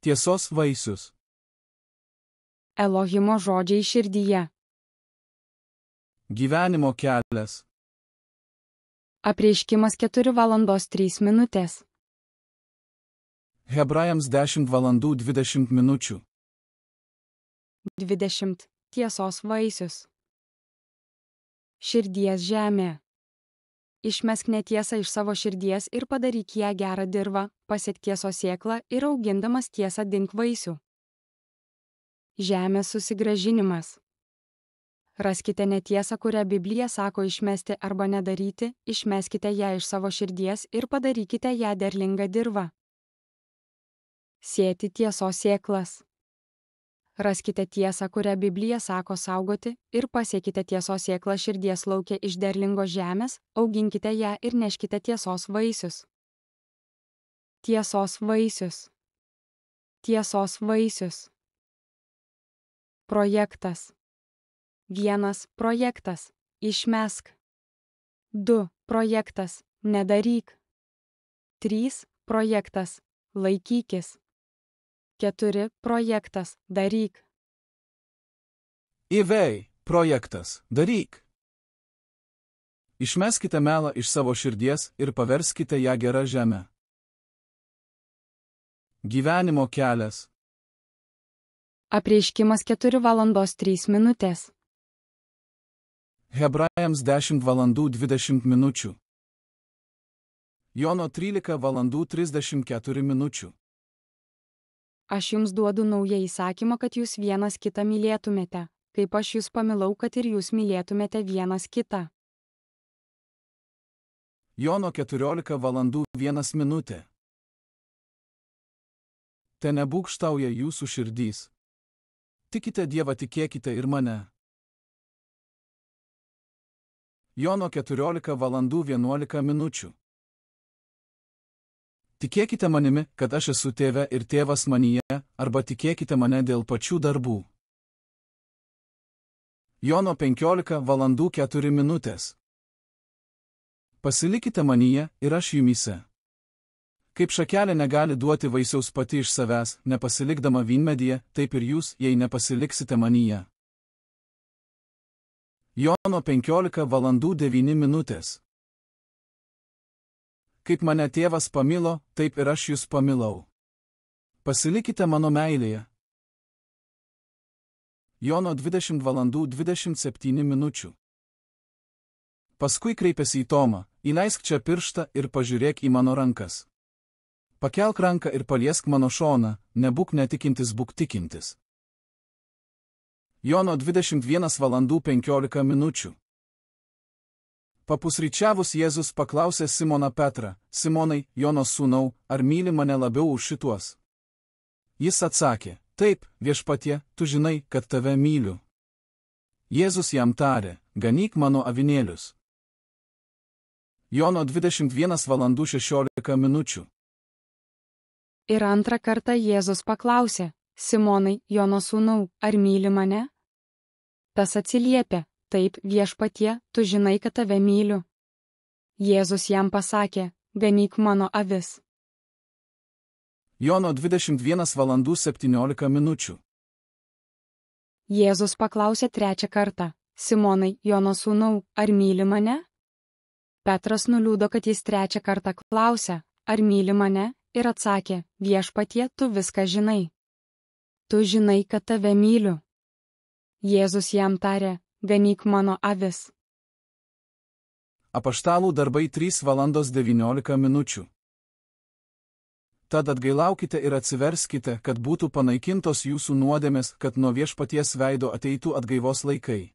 Tiesos vaisius. Elohimo žodžiai širdyje. Gyvenimo kelias. Apreiškimas 4:03. Hebrajams 10:20. 20. Tiesos vaisius. Širdies žemė. Išmesk netiesą iš savo širdies ir padaryk ją gerą dirvą, pasiek tiesos sėklą ir augindamas tiesą dink vaisių. Žemės susigrąžinimas. Raskite netiesą, kurią Biblija sako išmesti arba nedaryti, išmeskite ją iš savo širdies ir padarykite ją derlingą dirvą. Sėti tiesos sėklas. Raskite tiesą, kurią Biblija sako saugoti, ir pasiekite tiesos sėklą širdies lauke iš derlingos žemės, auginkite ją ir neškite tiesos vaisius. Tiesos vaisius. Tiesos vaisius. Projektas. 1. Projektas. Išmesk. 2. Projektas. Nedaryk. 3. Projektas. Laikykis. 4. Projektas. Daryk. Įvei. Projektas. Daryk. Išmeskite melą iš savo širdies ir paverskite ją gerą žemę. Gyvenimo kelias. Apreiškimas 4:03. Hebrajams 10:20. Jono 13:34. Aš jums duodu naują įsakymą, kad jūs vienas kitą mylėtumėte, kaip aš jūs pamilau, kad ir jūs mylėtumėte vienas kitą. Jono 14:1. Te nebūgštauja jūsų širdys. Tikite Dievą, tikėkite ir mane. Jono 14:11. Tikėkite manimi, kad aš esu tėve ir tėvas manyje, arba tikėkite mane dėl pačių darbų. Jono 15:4. Pasilikite manyje ir aš jumyse. Kaip šakelė negali duoti vaisiaus pati iš savęs, nepasilikdama vynmedyje, taip ir jūs, jei nepasiliksite manyje. Jono 15:9. Kaip mane tėvas pamilo, taip ir aš jūs pamilau. Pasilikite mano meilėje. Jono 20:27. Paskui kreipėsi į Tomą: įleisk čia pirštą ir pažiūrėk į mano rankas. Pakelk ranką ir paliesk mano šoną, nebūk netikintis, būk tikintis. Jono 21:15. Papusryčiavus Jėzus paklausė Simoną Petrą: Simonai, Jono sūnau, ar myli mane labiau už šituos? Jis atsakė: taip, Viešpatie, tu žinai, kad tave myliu. Jėzus jam tarė: ganyk mano avinėlius. Jono 21:16. Ir antrą kartą Jėzus paklausė: Simonai, Jono sūnau, ar myli mane? Tas atsiliepė: taip, Viešpatie, tu žinai, kad tave myliu. Jėzus jam pasakė: ganyk mano avis. Jono 21:17. Jėzus paklausė trečią kartą: Simonai, Jono sūnau, ar myli mane? Petras nuliūdo, kad jis trečią kartą klausė: ar myli mane? Ir atsakė: Viešpatie, tu viską žinai. Tu žinai, kad tave myliu. Jėzus jam tarė: ganyk mano avis. Apaštalų darbai 3:19. Tad atgailaukite ir atsiverskite, kad būtų panaikintos jūsų nuodėmės, kad nuo Viešpaties veido ateitų atgaivos laikai.